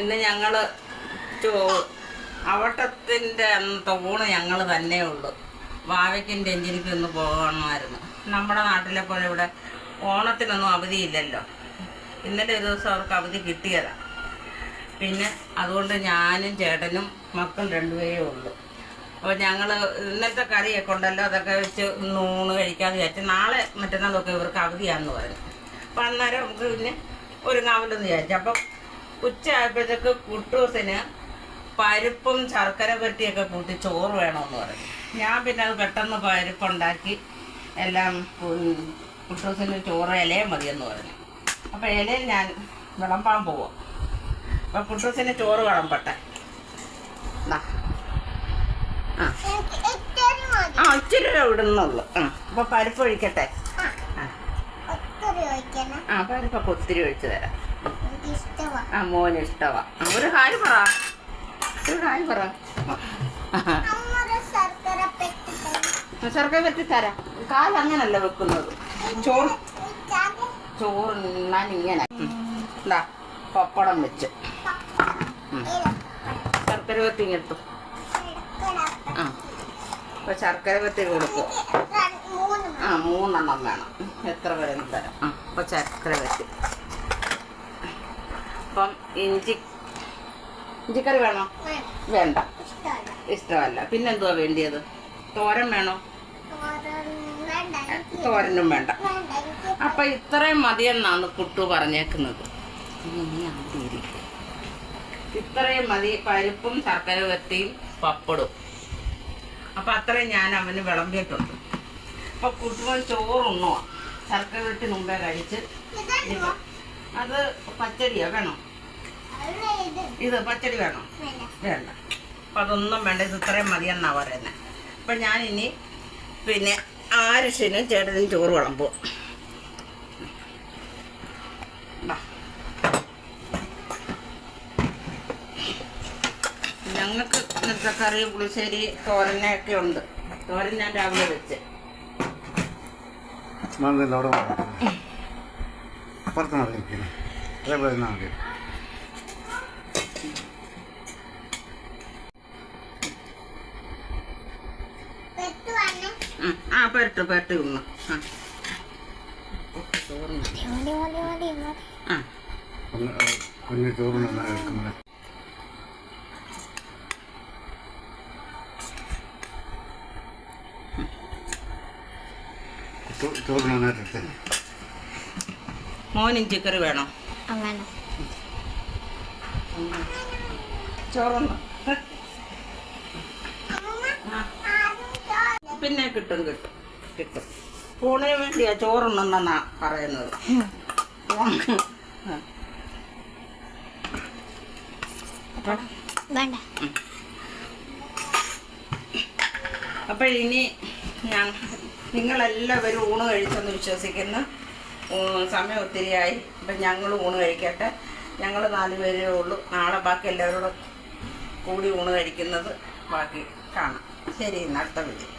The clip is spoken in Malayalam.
ഇന്ന് ഞങ്ങൾ അവട്ടത്തിൻ്റെ ഊണ് ഞങ്ങൾ തന്നെ ഉള്ളു. വാവയ്ക്കിൻ്റെ എഞ്ചിനിക്ക് ഒന്ന് പോകണമായിരുന്നു. നമ്മുടെ നാട്ടിലെ പോലെ ഇവിടെ ഓണത്തിനൊന്നും അവധിയില്ലല്ലോ. ഇന്നലെ ഒരു ദിവസം അവർക്ക് അവധി കിട്ടിയതാണ്. പിന്നെ അതുകൊണ്ട് ഞാനും ചേട്ടനും മക്കളും രണ്ടുപേരേ ഉള്ളു. അപ്പോൾ ഞങ്ങൾ ഇന്നത്തെ കറിയൊക്കെ ഉണ്ടല്ലോ, അതൊക്കെ വെച്ച് ഊണ് കഴിക്കാതെ വിചാരിച്ചു. നാളെ മറ്റന്നാളൊക്കെ ഇവർക്ക് അവധിയാണെന്ന് പറഞ്ഞു. അപ്പം അന്നേരം നമുക്ക് പിന്നെ ഒരുങ്ങാമല്ലെന്ന് വിചാരിച്ചു. അപ്പം ഉച്ചയായപ്പോഴത്തേക്ക് കുട്ടൂസിന് പരിപ്പും ശർക്കര പറ്റിയൊക്കെ കൂട്ടി ചോറ് വേണമെന്ന് പറഞ്ഞു. ഞാൻ പിന്നെ അത് പെട്ടെന്ന് പരിപ്പുണ്ടാക്കി എല്ലാം കുട്ടൂസിന് ചോറ് ഇലയും മതിയെന്ന് പറഞ്ഞു. അപ്പോൾ ഇലയിൽ ഞാൻ വിളമ്പാൻ പോവാം. അപ്പോൾ കുട്ടൂസിന് ചോറ് വിളമ്പട്ടെ. ഇച്ചിരി ഇടുന്നുള്ളു. അപ്പോൾ പരിപ്പ് ഒഴിക്കട്ടെ. പരിപ്പൊക്കെ ഒത്തിരി ഒഴിച്ചു തരാം. മോന് ഇഷ്ടമാ. ഒരു ഹായ് പറ. ശർക്കര പറ്റി തരാം. കാലങ്ങനല്ല വെക്കുന്നത്. ചോറ് ഞാൻ ഇങ്ങനെ പപ്പടം വെച്ച് ശർക്കര പറ്റി ഇങ്ങെടുത്തു. അപ്പൊ ശർക്കര പറ്റി കൊടുക്കും. 3 എണ്ണം വേണം. എത്ര പേരെ തരാം. അപ്പൊ ശർക്കര പറ്റി. അപ്പം ഇഞ്ചിക്കറി വേണോ? വേണ്ട, ഇഷ്ടമല്ല. പിന്നെന്തുവാ വേണ്ടിയത്? തോരൻ വേണോ? തോരനും വേണ്ട. അപ്പൊ ഇത്രയും മതിയെന്നാണ് കുട്ടു പറഞ്ഞേക്കുന്നത്. ഇത്രയും മതി. പരിപ്പും ശർക്കര വരട്ടിയും പപ്പടും. അപ്പൊ അത്രയും ഞാൻ അവന് വിളമ്പിയിട്ടുണ്ട്. അപ്പൊ കുട്ടുവൻ ചോറുണ്ണുവാ. ശർക്കര വരട്ടി മുമ്പേ കഴിച്ച്. അത് പച്ചടിയാ വേണോ? ഇത് പച്ചടി വേണോ? വേണ്ട. അപ്പം അതൊന്നും വേണ്ട. ഇത് ഇത്രയും മതിയെന്നാ പറയുന്നത്. അപ്പം ഞാനിനി പിന്നെ ആരുഷിനും ചേട്ടനും ചോറ് വിളമ്പും. ഞങ്ങൾക്ക് ഇന്നത്തെ കറി പുളിശ്ശേരി തോരനൊക്കെ ഉണ്ട്. തോരൻ ഞാൻ രാവിലെ വെച്ച്. പെരട്ട് ഉണ്ണ. മോന് ഇഞ്ചിക്കറി വേണോ? ചോറുണ്ടോ? പിന്നെ കിട്ടും. ഊണിന് വേണ്ടിയാ ചോറുണ്ടെന്നാ പറയുന്നത്. അപ്പോൾ ഇനി നിങ്ങളെല്ലാവരും ഊണ് കഴിച്ചെന്ന് വിശ്വസിക്കുന്നു. സമയം ഒത്തിരിയായി. അപ്പം ഞങ്ങൾ ഊണ് കഴിക്കട്ടെ. ഞങ്ങൾ 4 പേരേ ഉള്ളൂ. നാളെ ബാക്കി എല്ലാവരോടും കൂടി ഊണ് കഴിക്കുന്നത് ബാക്കി കാണാം. ശരി, അടുത്ത വീഡിയോ.